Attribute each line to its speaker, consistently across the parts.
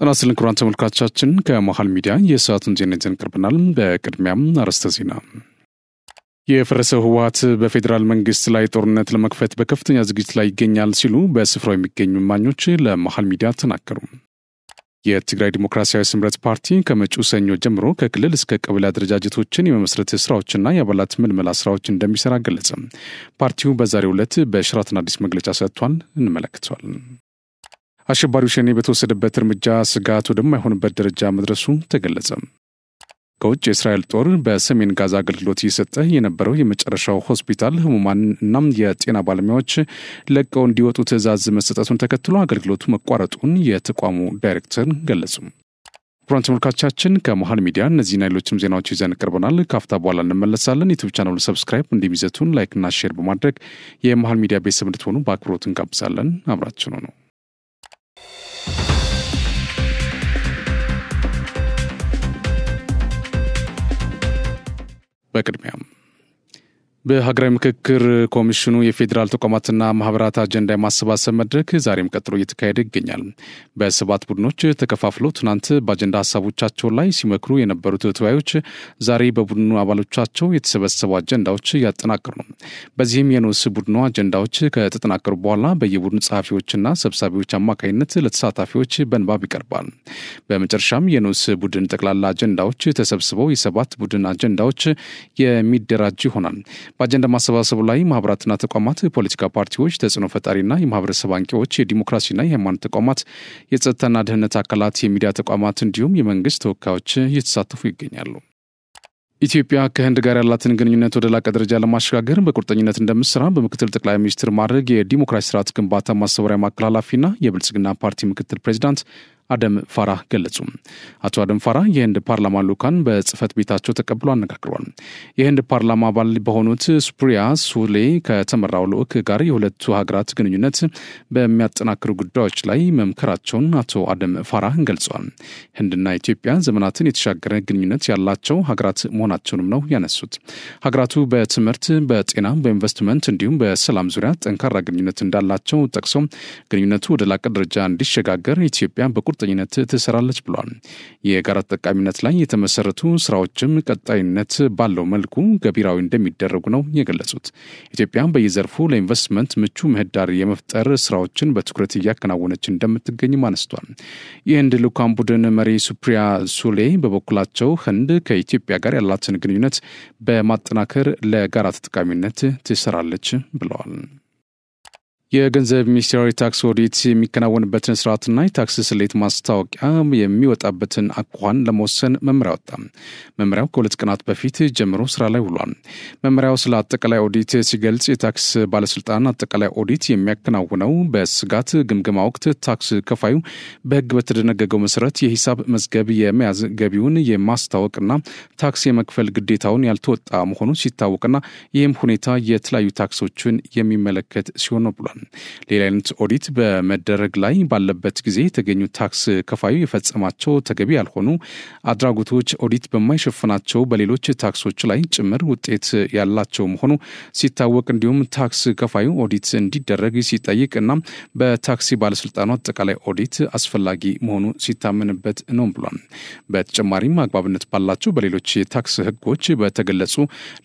Speaker 1: ራስልን ክቡራን ተመልካቾቻችን ከመሃል ሚዲያ የሰዓቱን ዜና ይዘን ቀርበናል። በቅድሚያም አርዕስተ ዜና። የፈረሰው ህወሓት በፌዴራል መንግስት ላይ ጦርነት ለመክፈት በከፍተኛ ዝግጅት ላይ ይገኛል ሲሉ በስፍራው የሚገኙ እማኞች ለመሃል ሚዲያ ተናገሩ። የትግራይ ዲሞክራሲያዊ ስምረት ፓርቲ ከመጪው ሰኞ ጀምሮ ከክልል እስከ ቀበሌ አደረጃጀቶችን የመመስረት ስራዎችና የአባላት ምልመላ ስራዎች እንደሚሰራ ገለጸ። ፓርቲው በዛሬው ዕለት በሽራተን አዲስ መግለጫ ሰጥቷል። እንመለከተዋለን። አሸባሪው ሸኔ በተወሰደበት እርምጃ ስጋት ወደማይሆንበት ደረጃ መድረሱ ተገለጸ። ከውጭ የእስራኤል ጦር በሰሜን ጋዛ አገልግሎት እየሰጠ የነበረው የመጨረሻው ሆስፒታል ህሙማን እና የጤና ባለሙያዎች ለቀው እንዲወጡ ትዕዛዝ መሰጠቱን ተከትሎ አገልግሎቱ መቋረጡን የተቋሙ ዳይሬክተር ገለጹ። ክቡራን ተመልካቾቻችን ከመሃል ሚዲያ እነዚህና ሌሎችም ዜናዎች ይዘን ቀርበናል። ካፍታ በኋላ እንመለሳለን። ዩቲዩብ ቻናሉን ሰብስክራይብ እንዲይዘቱን ላይክና ሼር በማድረግ የመሃል ሚዲያ ቤተሰብ እንድትሆኑ በአክብሮት እንጋብዛለን። አብራችሁ ነው። በቅድሚያም በሀገራዊ ምክክር ኮሚሽኑ የፌዴራል ተቋማትና ማህበራት አጀንዳ የማሰባሰብ መድረክ ዛሬም ቀጥሎ እየተካሄደ ይገኛል። በሰባት ቡድኖች ተከፋፍለው ትናንት በአጀንዳ ሀሳቦቻቸው ላይ ሲመክሩ የነበሩት ተወያዮች ዛሬ በቡድኑ አባሎቻቸው የተሰበሰቡ አጀንዳዎች እያጠናቀሩ ነው። በዚህም የንዑስ ቡድኑ አጀንዳዎች ከተጠናቀሩ በኋላ በየቡድኑ ጸሐፊዎችና ሰብሳቢዎች አማካኝነት ለተሳታፊዎች በንባብ ይቀርባል። በመጨረሻም የንዑስ ቡድን ጠቅላላ አጀንዳዎች ተሰብስበው የሰባት ቡድን አጀንዳዎች የሚደራጅ ይሆናል። በአጀንዳ ማሰባሰቡ ላይ ማህበራትና ተቋማት፣ ፖለቲካ ፓርቲዎች፣ ተጽዕኖ ፈጣሪና የማህበረሰብ አንቂዎች፣ የዲሞክራሲና የሃይማኖት ተቋማት፣ የጸጥታና ደህንነት አካላት፣ የሚዲያ ተቋማት እንዲሁም የመንግስት ተወካዮች እየተሳተፉ ይገኛሉ። ኢትዮጵያ ከህንድ ጋር ያላትን ግንኙነት ወደ ላቀ ደረጃ ለማሸጋገር በቁርጠኝነት እንደምትሰራ በምክትል ጠቅላይ ሚኒስትር ማዕረግ የዲሞክራሲ ስርዓት ግንባታ ማስተባበሪያ ማዕከል ኃላፊና የብልጽግና ፓርቲ ምክትል ፕሬዚዳንት አደም ፋራህ ገለጹ። አቶ አደም ፋራህ የህንድ ፓርላማ ልኡካን በጽህፈት ቤታቸው ተቀብሎ አነጋግረዋል። የህንድ ፓርላማ አባል በሆኑት ሱፕሪያ ሱሌ ከተመራው ልኡክ ጋር የሁለቱ ሀገራት ግንኙነት በሚያጠናክሩ ጉዳዮች ላይ መምከራቸውን አቶ አደም ፋራህ ገልጸዋል። ህንድና ኢትዮጵያ ዘመናትን የተሻገረ ግንኙነት ያላቸው ሀገራት መሆናቸውንም ነው ያነሱት። ሀገራቱ በትምህርት፣ በጤና፣ በኢንቨስትመንት እንዲሁም በሰላም ዙሪያ ጠንካራ ግንኙነት እንዳላቸው ጠቅሰው ግንኙነቱ ወደ ላቀ ደረጃ እንዲሸጋገር ኢትዮጵያ በቁርጠኝነት ትሰራለች ብሏል። የጋራ ተጠቃሚነት ላይ የተመሰረቱ ስራዎችም ቀጣይነት ባለው መልኩ ገቢራዊ እንደሚደረጉ ነው የገለጹት። ኢትዮጵያ በየዘርፉ ለኢንቨስትመንት ምቹ ምህዳር የመፍጠር ስራዎችን በትኩረት እያከናወነች እንደምትገኝም አነስቷል። የህንድ ልኡካን ቡድን መሪ ሱፕሪያ ሱሌ በበኩላቸው ህንድ ከኢትዮጵያ ጋር ያላትን ግንኙነት በማጠናከር ለጋራ ተጠቃሚነት ትሰራለች ብለዋል። የገንዘብ ሚኒስቴር ታክስ ኦዲት የሚከናወንበትን ስርዓትና የታክስ ስሌት ማስታወቂያ የሚወጣበትን አኳኋን ለመወሰን መመሪያ ወጣ። መመሪያው ከሁለት ቀናት በፊት ጀምሮ ስራ ላይ ውሏል። መመሪያው ስለ አጠቃላይ ኦዲት ሲገልጽ የታክስ ባለስልጣን አጠቃላይ ኦዲት የሚያከናውነው በስጋት ግምገማ ወቅት ታክስ ከፋዩ በህግ በተደነገገው መሰረት የሂሳብ መዝገብ የመያዝ ገቢውን የማስታወቅና ታክስ የመክፈል ግዴታውን ያልተወጣ መሆኑ ሲታወቅና ይህም ሁኔታ የተለያዩ ታክሶችን የሚመለከት ሲሆን ነው ብሏል። ሌላ አይነት ኦዲት በመደረግ ላይ ባለበት ጊዜ የተገኙ ታክስ ከፋዩ የፈጸማቸው ተገቢ ያልሆኑ አድራጎቶች ኦዲት በማይሸፍናቸው በሌሎች ታክሶች ላይ ጭምር ውጤት ያላቸው መሆኑ ሲታወቅ እንዲሁም ታክስ ከፋዩ ኦዲት እንዲደረግ ሲጠይቅ እና በታክስ ባለስልጣኑ አጠቃላይ ኦዲት አስፈላጊ መሆኑ ሲታመንበት ነው ብሏል። በተጨማሪም አግባብነት ባላቸው በሌሎች የታክስ ህጎች በተገለጹ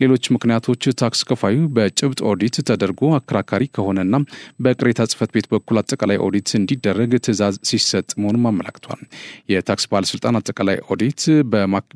Speaker 1: ሌሎች ምክንያቶች ታክስ ከፋዩ በጭብጥ ኦዲት ተደርጎ አከራካሪ ከሆነና በቅሬታ ጽህፈት ቤት በኩል አጠቃላይ ኦዲት እንዲደረግ ትዕዛዝ ሲሰጥ መሆኑን አመላክቷል። የታክስ ባለስልጣን አጠቃላይ ኦዲት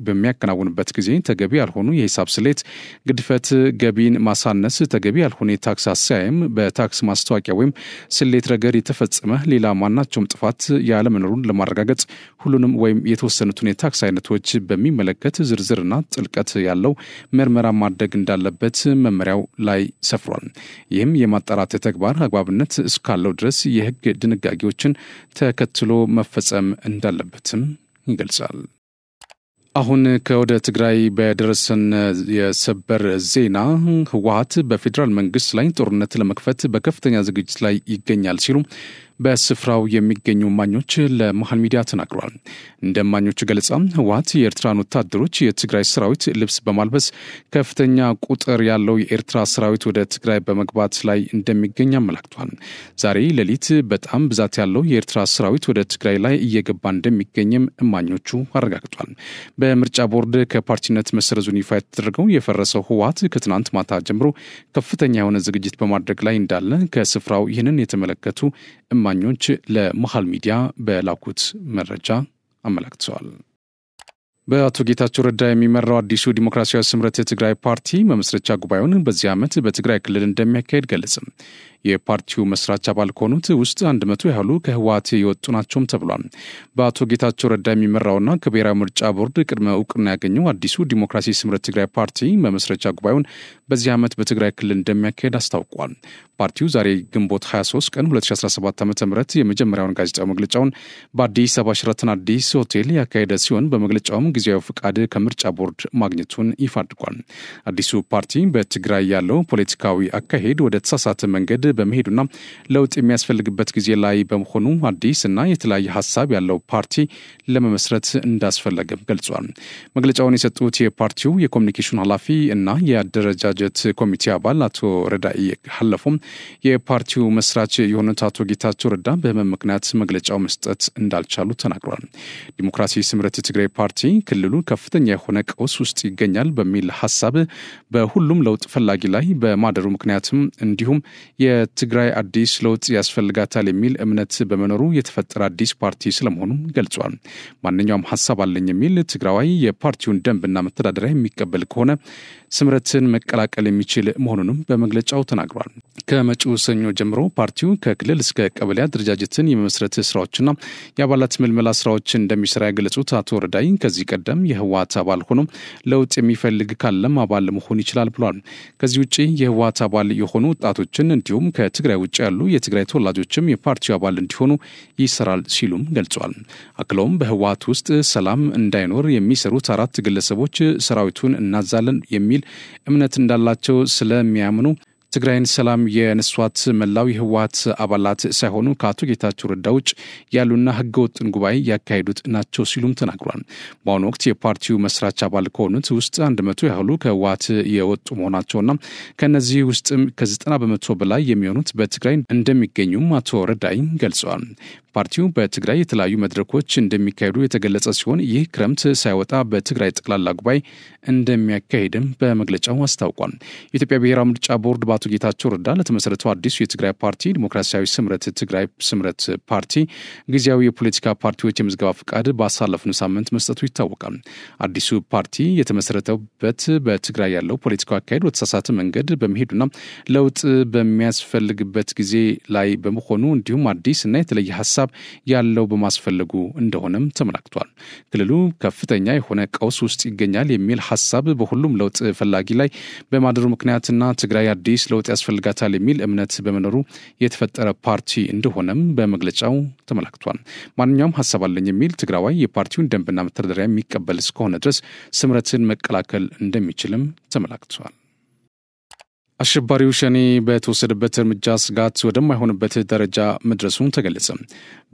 Speaker 1: በሚያከናውንበት ጊዜ ተገቢ ያልሆኑ የሂሳብ ስሌት፣ ግድፈት፣ ገቢን ማሳነስ፣ ተገቢ ያልሆነ የታክስ አሰያየም፣ በታክስ ማስታወቂያ ወይም ስሌት ረገድ የተፈጸመ ሌላ ማናቸውም ጥፋት ያለመኖሩን ለማረጋገጥ ሁሉንም ወይም የተወሰኑትን የታክስ አይነቶች በሚመለከት ዝርዝርና ጥልቀት ያለው ምርመራ ማድረግ እንዳለበት መመሪያው ላይ ሰፍሯል። ይህም የማጣራት ተግባር አግባብነት እስካለው ድረስ የህግ ድንጋጌዎችን ተከትሎ መፈጸም እንዳለበትም ይገልጻል። አሁን ከወደ ትግራይ በደረሰን የሰበር ዜና ህወሓት በፌዴራል መንግስት ላይ ጦርነት ለመክፈት በከፍተኛ ዝግጅት ላይ ይገኛል ሲሉ በስፍራው የሚገኙ እማኞች ለመሃል ሚዲያ ተናግረዋል። እንደ እማኞቹ ገለጻ ህወሓት የኤርትራን ወታደሮች የትግራይ ሰራዊት ልብስ በማልበስ ከፍተኛ ቁጥር ያለው የኤርትራ ሰራዊት ወደ ትግራይ በመግባት ላይ እንደሚገኝ አመላክቷል። ዛሬ ሌሊት በጣም ብዛት ያለው የኤርትራ ሰራዊት ወደ ትግራይ ላይ እየገባ እንደሚገኝም እማኞቹ አረጋግጧል። በምርጫ ቦርድ ከፓርቲነት መሰረዙን ይፋ የተደረገው የፈረሰው ህወሓት ከትናንት ማታ ጀምሮ ከፍተኛ የሆነ ዝግጅት በማድረግ ላይ እንዳለ ከስፍራው ይህንን የተመለከቱ እማኞች ለመሃል ሚዲያ በላኩት መረጃ አመላክተዋል። በአቶ ጌታቸው ረዳ የሚመራው አዲሱ ዲሞክራሲያዊ ስምረት የትግራይ ፓርቲ መመስረቻ ጉባኤውን በዚህ ዓመት በትግራይ ክልል እንደሚያካሄድ ገለጸ። የፓርቲው መስራች አባል ከሆኑት ውስጥ 100 ያህሉ ከህወሓት የወጡ ናቸውም ተብሏል። በአቶ ጌታቸው ረዳ የሚመራውና ከብሔራዊ ምርጫ ቦርድ ቅድመ እውቅና ያገኘው አዲሱ ዲሞክራሲ ስምረት ትግራይ ፓርቲ መመስረቻ ጉባኤውን በዚህ ዓመት በትግራይ ክልል እንደሚያካሄድ አስታውቋል። ፓርቲው ዛሬ ግንቦት 23 ቀን 2017 ዓ.ም የመጀመሪያውን ጋዜጣዊ መግለጫውን በአዲስ አበባ ሸራተን አዲስ ሆቴል ያካሄደ ሲሆን በመግለጫውም ጊዜያዊ ፍቃድ ከምርጫ ቦርድ ማግኘቱን ይፋ አድርጓል። አዲሱ ፓርቲ በትግራይ ያለው ፖለቲካዊ አካሄድ ወደ ተሳሳተ መንገድ በመሄዱና ለውጥ የሚያስፈልግበት ጊዜ ላይ በመሆኑ አዲስ እና የተለያየ ሀሳብ ያለው ፓርቲ ለመመስረት እንዳስፈለገም ገልጿል። መግለጫውን የሰጡት የፓርቲው የኮሚኒኬሽን ኃላፊ እና የአደረጃጀት ኮሚቴ አባል አቶ ረዳኢ ሐለፎም የፓርቲው መስራች የሆኑት አቶ ጌታቸው ረዳ በህመም ምክንያት መግለጫው መስጠት እንዳልቻሉ ተናግሯል። ዲሞክራሲ ስምረት የትግራይ ፓርቲ ክልሉ ከፍተኛ የሆነ ቀውስ ውስጥ ይገኛል በሚል ሐሳብ በሁሉም ለውጥ ፈላጊ ላይ በማደሩ ምክንያትም እንዲሁም የትግራይ አዲስ ለውጥ ያስፈልጋታል የሚል እምነት በመኖሩ የተፈጠረ አዲስ ፓርቲ ስለመሆኑ ገልጿል። ማንኛውም ሐሳብ አለኝ የሚል ትግራዋይ የፓርቲውን ደንብና መተዳደሪያ የሚቀበል ከሆነ ስምረትን መቀላቀል የሚችል መሆኑንም በመግለጫው ተናግሯል። ከመጪው ሰኞ ጀምሮ ፓርቲው ከክልል እስከ ቀበሌ አደረጃጀትን የመመስረት ስራዎችና የአባላት ምልመላ ስራዎች እንደሚሰራ ያገለጹት አቶ ረዳኢ ከዚህ ቀደም የህወሓት አባል ሆኖ ለውጥ የሚፈልግ ካለም አባል መሆን ይችላል ብሏል። ከዚህ ውጪ የህወሓት አባል የሆኑ ወጣቶችን እንዲሁም ከትግራይ ውጭ ያሉ የትግራይ ተወላጆችም የፓርቲው አባል እንዲሆኑ ይሰራል ሲሉም ገልጿል። አክለውም በህወሓት ውስጥ ሰላም እንዳይኖር የሚሰሩት 4 ግለሰቦች ሰራዊቱን እናዛለን የሚል እምነት እንዳላቸው ስለሚያምኑ ትግራይን ሰላም የነሷት መላው የህወሓት አባላት ሳይሆኑ ከአቶ ጌታቸው ረዳ ውጭ ያሉና ህገወጥን ጉባኤ ያካሄዱት ናቸው ሲሉም ተናግሯል። በአሁኑ ወቅት የፓርቲው መስራች አባል ከሆኑት ውስጥ 100 ያህሉ ከህወሓት የወጡ መሆናቸውና ከነዚህ ውስጥም ከ90% በላይ የሚሆኑት በትግራይ እንደሚገኙም አቶ ረዳኢ ገልጸዋል። ፓርቲው በትግራይ የተለያዩ መድረኮች እንደሚካሄዱ የተገለጸ ሲሆን ይህ ክረምት ሳይወጣ በትግራይ ጠቅላላ ጉባኤ እንደሚያካሄድም በመግለጫው አስታውቋል። የኢትዮጵያ ብሔራዊ ምርጫ ቦርድ በአቶ ጌታቸው ረዳ ለተመሰረተው አዲሱ የትግራይ ፓርቲ ዲሞክራሲያዊ ስምረት ትግራይ ስምረት ፓርቲ ጊዜያዊ የፖለቲካ ፓርቲዎች የምዝገባ ፍቃድ ባሳለፍነው ሳምንት መስጠቱ ይታወቃል። አዲሱ ፓርቲ የተመሰረተበት በትግራይ ያለው ፖለቲካዊ አካሄድ በተሳሳተ መንገድ በመሄዱና ለውጥ በሚያስፈልግበት ጊዜ ላይ በመሆኑ እንዲሁም አዲስ እና የተለየ ሀሳብ ያለው በማስፈለጉ እንደሆነም ተመላክቷል። ክልሉ ከፍተኛ የሆነ ቀውስ ውስጥ ይገኛል የሚል ሀሳብ በሁሉም ለውጥ ፈላጊ ላይ በማደሩ ምክንያትና ትግራይ አዲስ ለውጥ ያስፈልጋታል የሚል እምነት በመኖሩ የተፈጠረ ፓርቲ እንደሆነም በመግለጫው ተመላክቷል። ማንኛውም ሀሳብ አለኝ የሚል ትግራዋይ የፓርቲውን ደንብና መተዳደሪያ የሚቀበል እስከሆነ ድረስ ስምረትን መቀላቀል እንደሚችልም ተመላክቷል። አሸባሪው ሸኔ በተወሰደበት እርምጃ ስጋት ወደማይሆንበት ደረጃ መድረሱን ተገለጸ።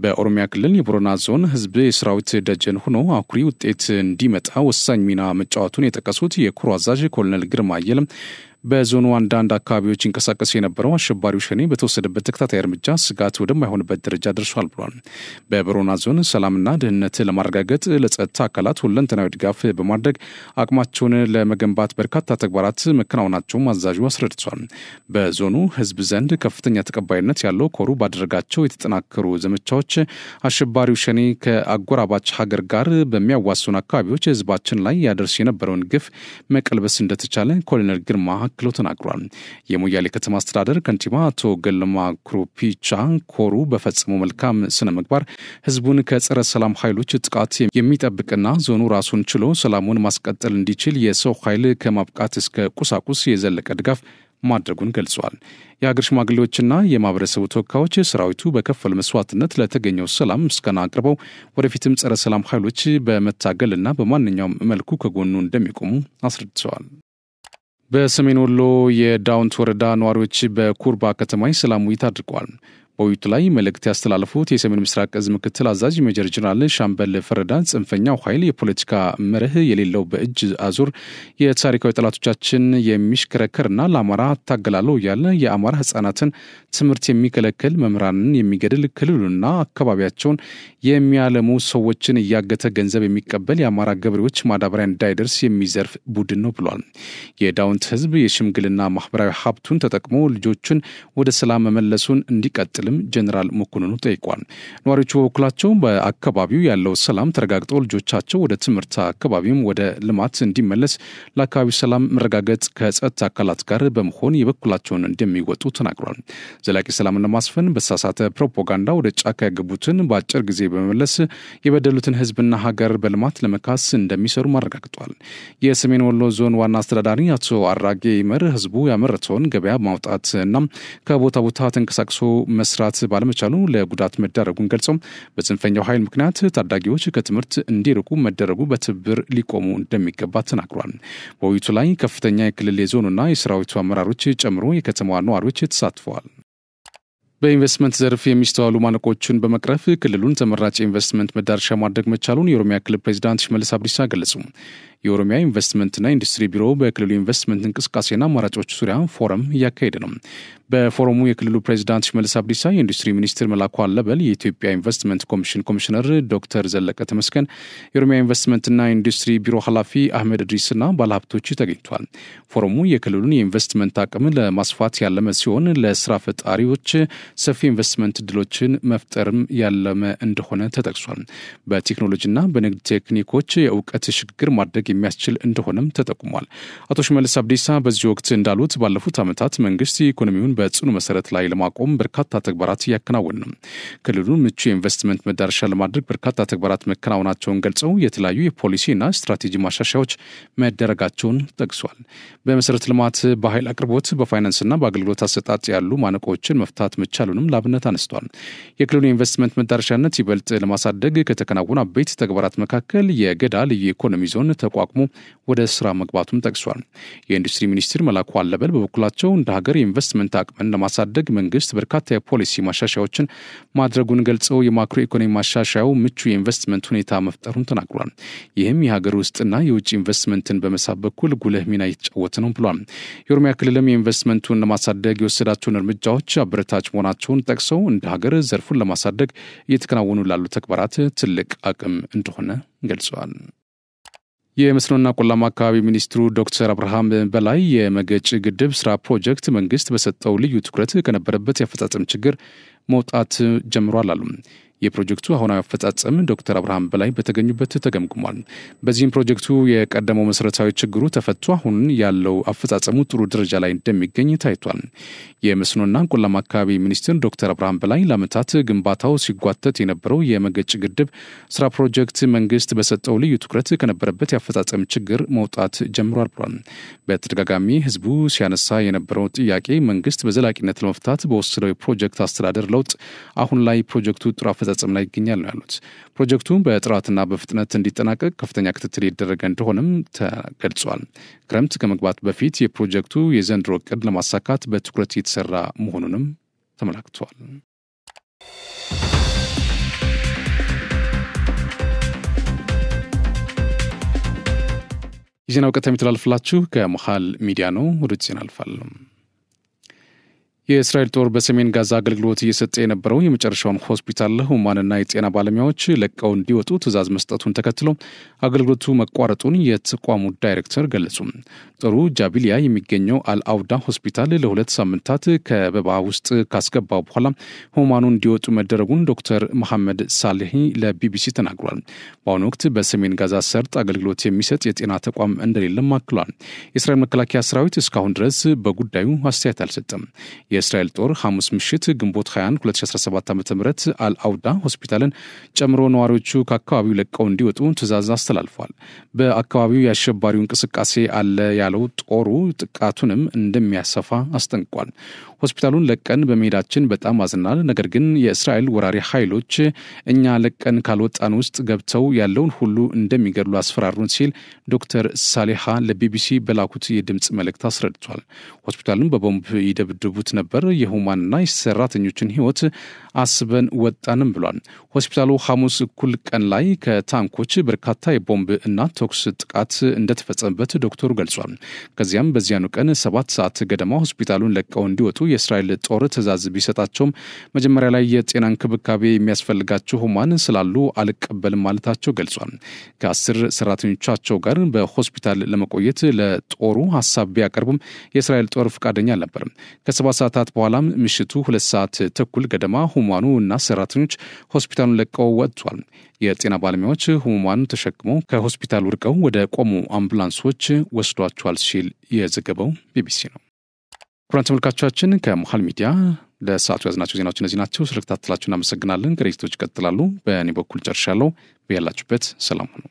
Speaker 1: በኦሮሚያ ክልል የቦረና ዞን ህዝብ የሰራዊት ደጀን ሆኖ አኩሪ ውጤት እንዲመጣ ወሳኝ ሚና መጫወቱን የጠቀሱት የኮር አዛዥ ኮሎኔል ግርማ አየለም በዞኑ አንዳንድ አካባቢዎች ይንቀሳቀስ የነበረው አሸባሪው ሸኔ በተወሰደበት ተከታታይ እርምጃ ስጋት ወደማይሆንበት ደረጃ ደርሷል ብሏል። በቦረና ዞን ሰላምና ደህንነት ለማረጋገጥ ለጸጥታ አካላት ሁለንተናዊ ድጋፍ በማድረግ አቅማቸውን ለመገንባት በርካታ ተግባራት መከናወናቸውን አዛዡ አስረድቷል። በዞኑ ህዝብ ዘንድ ከፍተኛ ተቀባይነት ያለው ኮሩ ባደረጋቸው የተጠናከሩ ዘመቻዎች አሸባሪው ሸኔ ከአጎራባች ሀገር ጋር በሚያዋስኑ አካባቢዎች ህዝባችን ላይ ያደርስ የነበረውን ግፍ መቀልበስ እንደተቻለ ኮሎኔል ግርማ አክለው ተናግሯል። የሞያሌ ከተማ አስተዳደር ከንቲባ አቶ ገልማ ክሩፒቻ ኮሩ በፈጸመው መልካም ስነ ምግባር ህዝቡን ከጸረ ሰላም ኃይሎች ጥቃት የሚጠብቅና ዞኑ ራሱን ችሎ ሰላሙን ማስቀጠል እንዲችል የሰው ኃይል ከማብቃት እስከ ቁሳቁስ የዘለቀ ድጋፍ ማድረጉን ገልጿል። የሀገር ሽማግሌዎችና የማህበረሰቡ ተወካዮች ሰራዊቱ በከፈለ መስዋዕትነት ለተገኘው ሰላም ምስጋና አቅርበው ወደፊትም ጸረ ሰላም ኃይሎች በመታገልና በማንኛውም መልኩ ከጎኑ እንደሚቆሙ አስረድተዋል። በሰሜን ወሎ የዳውንት ወረዳ ነዋሪዎች በኩርባ ከተማ ሰላም ውይይት አድርገዋል። በውይይቱ ላይ መልእክት ያስተላለፉት የሰሜን ምስራቅ እዝ ምክትል አዛዥ ሜጀር ጀነራል ሻምበል ፈረዳ ጽንፈኛው ኃይል የፖለቲካ መርህ የሌለው በእጅ አዙር የታሪካዊ ጠላቶቻችን የሚሽከረከርና ለአማራ ታገላለሁ ያለ የአማራ ህፃናትን ትምህርት የሚከለክል መምህራንን የሚገድል ክልሉና አካባቢያቸውን የሚያለሙ ሰዎችን እያገተ ገንዘብ የሚቀበል የአማራ ገበሬዎች ማዳበሪያ እንዳይደርስ የሚዘርፍ ቡድን ነው ብሏል። የዳውንት ህዝብ የሽምግልና ማህበራዊ ሀብቱን ተጠቅሞ ልጆችን ወደ ሰላም መመለሱን እንዲቀጥልም ጀነራል መኮንኑ ጠይቋል። ነዋሪዎቹ በበኩላቸው በአካባቢው ያለው ሰላም ተረጋግጦ ልጆቻቸው ወደ ትምህርት አካባቢም ወደ ልማት እንዲመለስ ለአካባቢው ሰላም መረጋገጥ ከጸጥታ አካላት ጋር በመሆን የበኩላቸውን እንደሚወጡ ተናግሯል። ዘላቂ ሰላምን ለማስፈን በተሳሳተ ፕሮፓጋንዳ ወደ ጫካ ያገቡትን በአጭር ጊዜ በመመለስ የበደሉትን ህዝብና ሀገር በልማት ለመካስ እንደሚሰሩ ማረጋግጧል። የሰሜን ወሎ ዞን ዋና አስተዳዳሪ አቶ አራጌ ይመር ህዝቡ ያመረተውን ገበያ ማውጣትና ከቦታ ቦታ ተንቀሳቅሶ መስራት ባለመቻሉ ለጉዳት መዳረጉን ገልጸው በጽንፈኛው ኃይል ምክንያት ታዳጊዎች ከትምህርት እንዲርቁ መደረጉ በትብብር ሊቆሙ እንደሚገባ ተናግሯል። በውይይቱ ላይ ከፍተኛ የክልል የዞኑና የሰራዊቱ አመራሮች ጨምሮ የከተማዋ ነዋሪዎች ተሳትፈዋል። በኢንቨስትመንት ዘርፍ የሚስተዋሉ ማነቆችን በመቅረፍ ክልሉን ተመራጭ ኢንቨስትመንት መዳረሻ ማድረግ መቻሉን የኦሮሚያ ክልል ፕሬዝዳንት ሽመልስ አብዲሳ ገለጹ። የኦሮሚያ ኢንቨስትመንትና ኢንዱስትሪ ቢሮ በክልሉ ኢንቨስትመንት እንቅስቃሴና አማራጮች ዙሪያ ፎረም እያካሄደ ነው። በፎረሙ የክልሉ ፕሬዝዳንት ሽመልስ አብዲሳ፣ የኢንዱስትሪ ሚኒስትር መላኩ አለበል፣ የኢትዮጵያ ኢንቨስትመንት ኮሚሽን ኮሚሽነር ዶክተር ዘለቀ ተመስገን፣ የኦሮሚያ ኢንቨስትመንትና ኢንዱስትሪ ቢሮ ኃላፊ አህመድ እድሪስና ባለሀብቶች ተገኝተዋል። ፎረሙ የክልሉን የኢንቨስትመንት አቅም ለማስፋት ያለመ ሲሆን ለስራ ፈጣሪዎች ሰፊ ኢንቨስትመንት እድሎችን መፍጠርም ያለመ እንደሆነ ተጠቅሷል። በቴክኖሎጂና በንግድ ቴክኒኮች የእውቀት ሽግግር ማድረግ የሚያስችል እንደሆነም ተጠቁሟል። አቶ ሽመልስ አብዲሳ በዚህ ወቅት እንዳሉት ባለፉት ዓመታት መንግስት ኢኮኖሚውን በጽኑ መሰረት ላይ ለማቆም በርካታ ተግባራት እያከናወነ ነው። ክልሉን ምቹ የኢንቨስትመንት መዳረሻ ለማድረግ በርካታ ተግባራት መከናወናቸውን ገልጸው የተለያዩ የፖሊሲና ስትራቴጂ ማሻሻያዎች መደረጋቸውን ጠቅሷል። በመሰረተ ልማት፣ በኃይል አቅርቦት፣ በፋይናንስና በአገልግሎት አሰጣጥ ያሉ ማነቆችን መፍታት መቻሉንም ላብነት አነስቷል። የክልሉ ኢንቨስትመንት መዳረሻነት ይበልጥ ለማሳደግ ከተከናወኑ አበይት ተግባራት መካከል የገዳ ልዩ ኢኮኖሚ ዞን ተቋቁሞ ወደ ስራ መግባቱን ጠቅሷል። የኢንዱስትሪ ሚኒስትር መላኩ አለበል በበኩላቸው እንደ ሀገር የኢንቨስትመንት አቅምን ለማሳደግ መንግስት በርካታ የፖሊሲ ማሻሻያዎችን ማድረጉን ገልጸው የማክሮ ኢኮኖሚ ማሻሻያው ምቹ የኢንቨስትመንት ሁኔታ መፍጠሩን ተናግሯል። ይህም የሀገር ውስጥና የውጭ ኢንቨስትመንትን በመሳብ በኩል ጉልህ ሚና እየተጫወተ ነው ብሏል። የኦሮሚያ ክልልም የኢንቨስትመንቱን ለማሳደግ የወሰዳቸውን እርምጃዎች አበረታች መሆናቸውን ጠቅሰው እንደ ሀገር ዘርፉን ለማሳደግ እየተከናወኑ ላሉ ተግባራት ትልቅ አቅም እንደሆነ ገልጸዋል። የመስኖና ቆላማ አካባቢ ሚኒስትሩ ዶክተር አብርሃም በላይ የመገጭ ግድብ ስራ ፕሮጀክት መንግስት በሰጠው ልዩ ትኩረት ከነበረበት የአፈጻጸም ችግር መውጣት ጀምሯል አሉ። የፕሮጀክቱ አሁናዊ አፈጻጸም ዶክተር አብርሃም በላይ በተገኙበት ተገምግሟል። በዚህም ፕሮጀክቱ የቀደመው መሰረታዊ ችግሩ ተፈቶ አሁን ያለው አፈጻጸሙ ጥሩ ደረጃ ላይ እንደሚገኝ ታይቷል። የመስኖና ቆላማ አካባቢ ሚኒስትር ዶክተር አብርሃም በላይ ለዓመታት ግንባታው ሲጓተት የነበረው የመገጭ ግድብ ስራ ፕሮጀክት መንግስት በሰጠው ልዩ ትኩረት ከነበረበት የአፈጻጸም ችግር መውጣት ጀምሯል ብሏል። በተደጋጋሚ ህዝቡ ሲያነሳ የነበረው ጥያቄ መንግስት በዘላቂነት ለመፍታት በወሰደው የፕሮጀክት አስተዳደር ለውጥ አሁን ላይ ፕሮጀክቱ ጥሩ አፈጻጸም ላይ ይገኛል ነው ያሉት። ፕሮጀክቱ በጥራትና በፍጥነት እንዲጠናቀቅ ከፍተኛ ክትትል የተደረገ እንደሆነም ተገልጿል። ክረምት ከመግባት በፊት የፕሮጀክቱ የዘንድሮ እቅድ ለማሳካት በትኩረት የተሰራ መሆኑንም ተመላክቷል። የዜና ወቅት የሚተላለፍላችሁ ከመሃል ሚዲያ ነው። ወደ ዜና አልፋለሁ። የእስራኤል ጦር በሰሜን ጋዛ አገልግሎት እየሰጠ የነበረው የመጨረሻውን ሆስፒታል ሁማንና የጤና ባለሙያዎች ለቀው እንዲወጡ ትዕዛዝ መስጠቱን ተከትሎ አገልግሎቱ መቋረጡን የተቋሙ ዳይሬክተር ገለጹ። ጦሩ ጃቢሊያ የሚገኘው አልአውዳ ሆስፒታል ለ2 ሳምንታት ከበባ ውስጥ ካስገባው በኋላ ሁማኑ እንዲወጡ መደረጉን ዶክተር መሐመድ ሳሌሂ ለቢቢሲ ተናግሯል። በአሁኑ ወቅት በሰሜን ጋዛ ሰርጥ አገልግሎት የሚሰጥ የጤና ተቋም እንደሌለም አክሏል። የእስራኤል መከላከያ ሰራዊት እስካሁን ድረስ በጉዳዩ አስተያየት አልሰጠም። የእስራኤል ጦር ሐሙስ ምሽት ግንቦት 21 2017 ዓ.ም አልአውዳ ሆስፒታልን ጨምሮ ነዋሪዎቹ ከአካባቢው ለቀው እንዲወጡ ትዕዛዝ አስተላልፏል። በአካባቢው የአሸባሪው እንቅስቃሴ አለ ያለው ጦሩ ጥቃቱንም እንደሚያሰፋ አስጠንቅቋል። ሆስፒታሉን ለቀን በመሄዳችን በጣም አዝናል፣ ነገር ግን የእስራኤል ወራሪ ኃይሎች እኛ ለቀን ካልወጣን ውስጥ ገብተው ያለውን ሁሉ እንደሚገድሉ አስፈራሩን ሲል ዶክተር ሳሌሃ ለቢቢሲ በላኩት የድምፅ መልእክት አስረድቷል። ሆስፒታሉን በቦምብ ይደብድቡት ነበር ነበር የሁማንና የሰራተኞችን ህይወት አስበን ወጣንም ብሏል። ሆስፒታሉ ሐሙስ እኩል ቀን ላይ ከታንኮች በርካታ የቦምብ እና ተኩስ ጥቃት እንደተፈጸመበት ዶክተሩ ገልጿል። ከዚያም በዚያኑ ቀን 7 ሰዓት ገደማ ሆስፒታሉን ለቀው እንዲወጡ የእስራኤል ጦር ትዕዛዝ ቢሰጣቸውም መጀመሪያ ላይ የጤና እንክብካቤ የሚያስፈልጋቸው ሁማን ስላሉ አልቀበልም ማለታቸው ገልጿል። ከ10 ሰራተኞቻቸው ጋር በሆስፒታል ለመቆየት ለጦሩ ሐሳብ ቢያቀርቡም የእስራኤል ጦር ፈቃደኛ አልነበረም። ከ7 ሰዓታት በኋላም ምሽቱ 2 ሰዓት ተኩል ገደማ ሁማኑ እና ሰራተኞች ሆስፒታሉን ለቀው ወጥቷል። የጤና ባለሙያዎች ሁማኑ ተሸክመው ከሆስፒታሉ ርቀው ወደ ቆሙ አምቡላንሶች ወስዷቸዋል ሲል የዘገበው ቢቢሲ ነው። ክቡራን ተመልካቾቻችን ከመሃል ሚዲያ ለሰዓቱ ያዝናቸው ዜናዎች እነዚህ ናቸው። ስለተከታተላችሁ እናመሰግናለን። ዝግጅቶች ይቀጥላሉ። በእኔ በኩል ጨርሻለሁ። በያላችሁበት ሰላም ሁኑ።